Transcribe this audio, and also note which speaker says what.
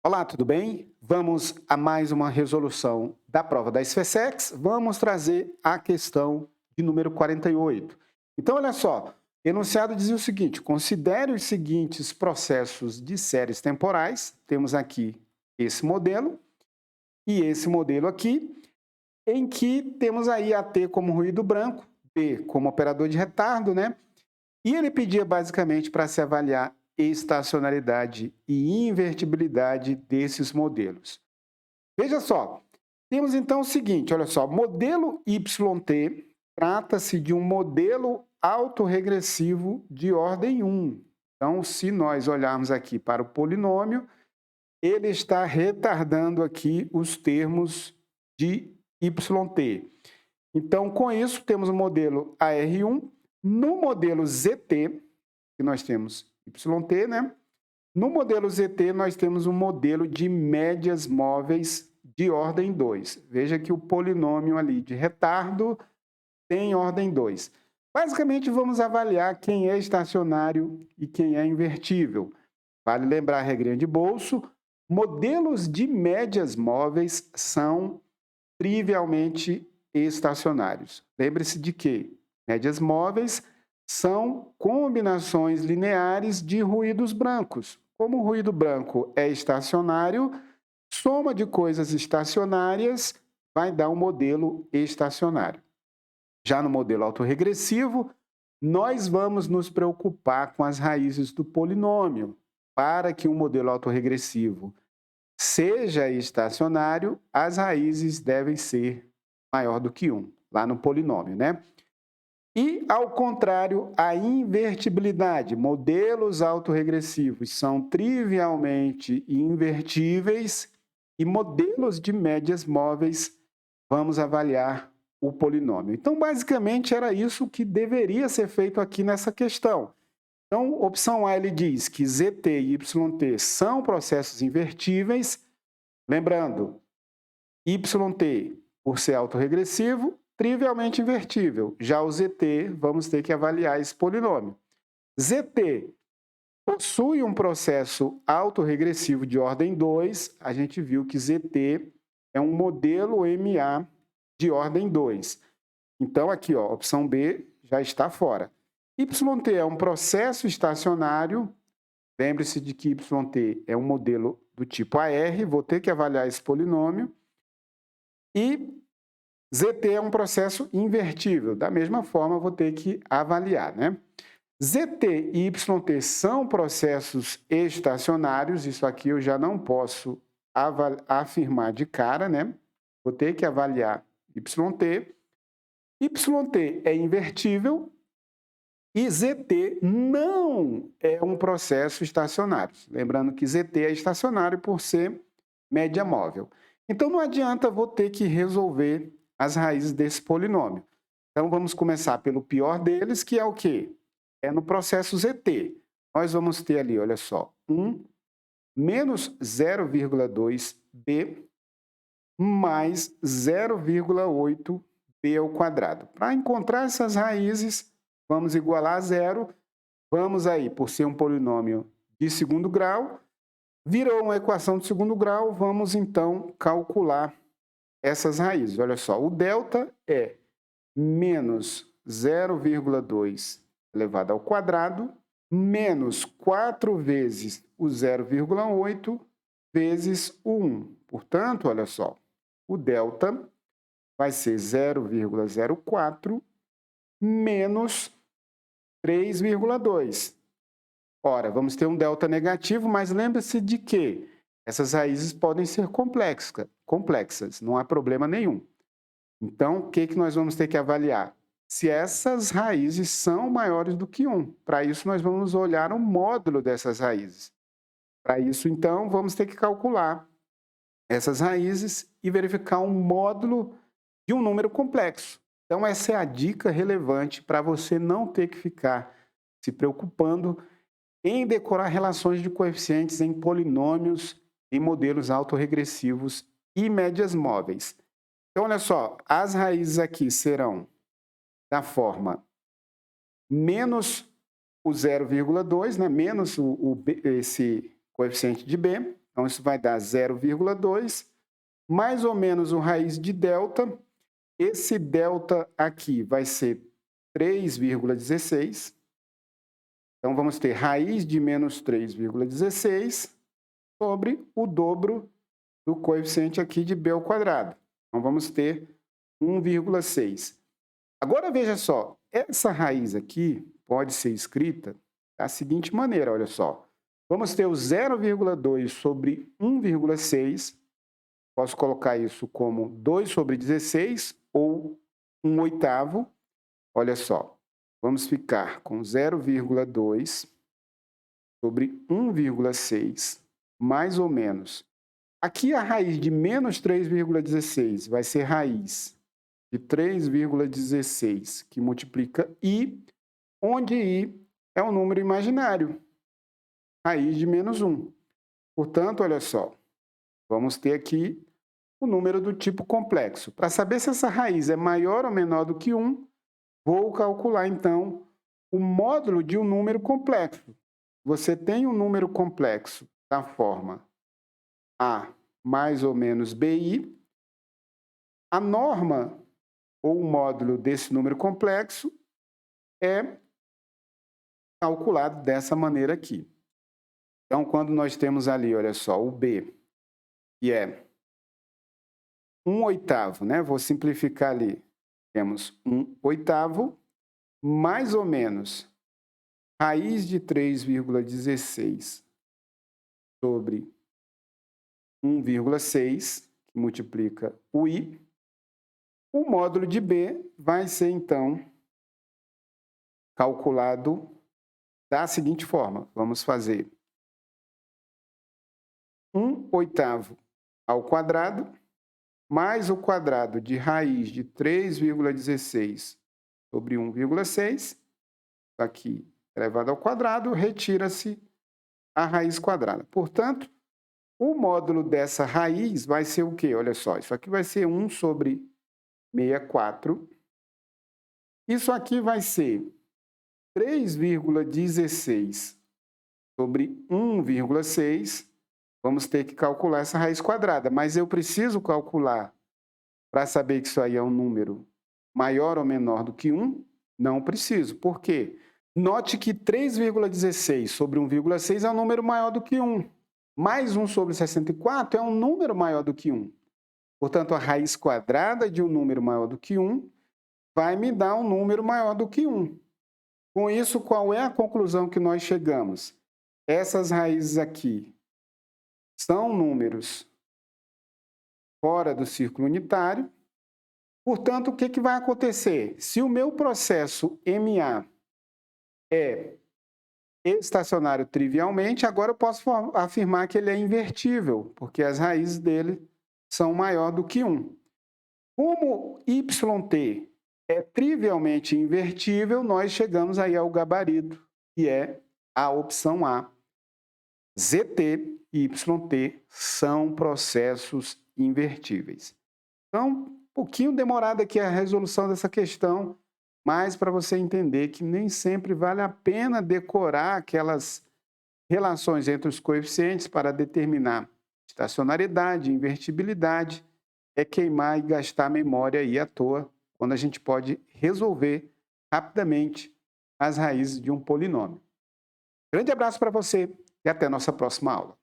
Speaker 1: Olá, tudo bem? Vamos a mais uma resolução da prova da SFSEX. Vamos trazer a questão de número 48. Então, olha só, o enunciado dizia o seguinte: considere os seguintes processos de séries temporais. Temos aqui esse modelo e esse modelo aqui, em que temos aí a T como ruído branco, B como operador de retardo, né? E ele pedia basicamente para se avaliar estacionalidade e invertibilidade desses modelos. Veja só, temos então o seguinte, olha só, modelo YT trata-se de um modelo autorregressivo de ordem 1. Então, se nós olharmos aqui para o polinômio, ele está retardando aqui os termos de YT. Então, com isso, temos o modelo AR1. No modelo ZT, que nós temos YT, né? No modelo ZT, nós temos um modelo de médias móveis de ordem 2. Veja que o polinômio ali de retardo tem ordem 2. Basicamente, vamos avaliar quem é estacionário e quem é invertível. Vale lembrar a regrinha de bolso: modelos de médias móveis são trivialmente estacionários. Lembre-se de que médias móveis são combinações lineares de ruídos brancos. Como o ruído branco é estacionário, soma de coisas estacionárias vai dar um modelo estacionário. Já no modelo autorregressivo, nós vamos nos preocupar com as raízes do polinômio. Para que um modelo autorregressivo seja estacionário, as raízes devem ser maior do que 1, lá no polinômio, né? E, ao contrário, a invertibilidade. Modelos autorregressivos são trivialmente invertíveis e modelos de médias móveis vamos avaliar o polinômio. Então, basicamente, era isso que deveria ser feito aqui nessa questão. Então, opção A, ele diz que ZT e YT são processos invertíveis. Lembrando, YT, por ser autorregressivo, trivialmente invertível. Já o ZT, vamos ter que avaliar esse polinômio. ZT possui um processo autorregressivo de ordem 2. A gente viu que ZT é um modelo MA de ordem 2. Então, aqui, ó, opção B já está fora. YT é um processo estacionário. Lembre-se de que YT é um modelo do tipo AR, vou ter que avaliar esse polinômio. E ZT é um processo invertível, da mesma forma vou ter que avaliar, né? ZT e YT são processos estacionários, isso aqui eu já não posso afirmar de cara, né? Vou ter que avaliar YT. YT é invertível e ZT não é um processo estacionário. Lembrando que ZT é estacionário por ser média móvel. Então, não adianta, vou ter que resolver as raízes desse polinômio. Então, vamos começar pelo pior deles, que é o quê? É no processo ZT. Nós vamos ter ali, olha só, 1 menos 0,2b mais 0,8b ao quadrado. Para encontrar essas raízes, vamos igualar a zero. Vamos aí, por ser um polinômio de segundo grau, virou uma equação de segundo grau, vamos então calcular essas raízes. Olha só, o delta é menos 0,2 elevado ao quadrado, menos 4 vezes o 0,8 vezes o 1. Portanto, olha só, o delta vai ser 0,04 menos 3,2. Ora, vamos ter um delta negativo, mas lembre-se de que essas raízes podem ser complexas, não há problema nenhum. Então, o que nós vamos ter que avaliar? Se essas raízes são maiores do que 1. Para isso, nós vamos olhar o módulo dessas raízes. Para isso, então, vamos ter que calcular essas raízes e verificar um módulo de um número complexo. Então, essa é a dica relevante para você não ter que ficar se preocupando em decorar relações de coeficientes em polinômios, em modelos autorregressivos e médias móveis. Então, olha só, as raízes aqui serão da forma menos o 0,2, né? Menos esse coeficiente de b, Então, isso vai dar 0,2, mais ou menos o raiz de delta. Esse delta aqui vai ser 3,16. Então, vamos ter raiz de menos 3,16 sobre o dobro do coeficiente aqui de b ao quadrado. Então, vamos ter 1,6. Agora, veja só, essa raiz aqui pode ser escrita da seguinte maneira, olha só. Vamos ter o 0,2 sobre 1,6. Posso colocar isso como 2 sobre 16 ou 1/8. Olha só, vamos ficar com 0,2 sobre 1,6, mais ou menos. Aqui a raiz de menos 3,16 vai ser raiz de 3,16, que multiplica i, onde i é um número imaginário, raiz de menos 1. Portanto, olha só, vamos ter aqui o número do tipo complexo. Para saber se essa raiz é maior ou menor do que 1, vou calcular, então, o módulo de um número complexo. Você tem um número complexo da forma A mais ou menos BI. A norma, ou o módulo desse número complexo, é calculado dessa maneira aqui. Então, quando nós temos ali, olha só, o B, que é 1/8, né? Vou simplificar ali. Temos 1/8, mais ou menos raiz de 3,16 sobre 1,6, que multiplica o i. O módulo de B vai ser, então, calculado da seguinte forma. Vamos fazer 1/8 ao quadrado, mais o quadrado de raiz de 3,16 sobre 1,6, aqui elevado ao quadrado, retira-se a raiz quadrada. Portanto, o módulo dessa raiz vai ser o quê? Olha só, isso aqui vai ser 1 sobre 64. Isso aqui vai ser 3,16 sobre 1,6. Vamos ter que calcular essa raiz quadrada, mas eu preciso calcular para saber que isso aí é um número maior ou menor do que 1? Não preciso. Por quê? Note que 3,16 sobre 1,6 é um número maior do que 1. Mais 1 sobre 64 é um número maior do que 1. Portanto, a raiz quadrada de um número maior do que 1 vai me dar um número maior do que 1. Com isso, qual é a conclusão que nós chegamos? Essas raízes aqui são números fora do círculo unitário. Portanto, o que vai acontecer? Se o meu processo MA é estacionário trivialmente, agora eu posso afirmar que ele é invertível, porque as raízes dele são maior do que 1. Como YT é trivialmente invertível, nós chegamos aí ao gabarito, que é a opção A. ZT e YT são processos invertíveis. Então, um pouquinho demorada aqui a resolução dessa questão, mas para você entender que nem sempre vale a pena decorar aquelas relações entre os coeficientes para determinar estacionariedade, invertibilidade, é queimar e gastar memória aí à toa, quando a gente pode resolver rapidamente as raízes de um polinômio. Grande abraço para você e até nossa próxima aula.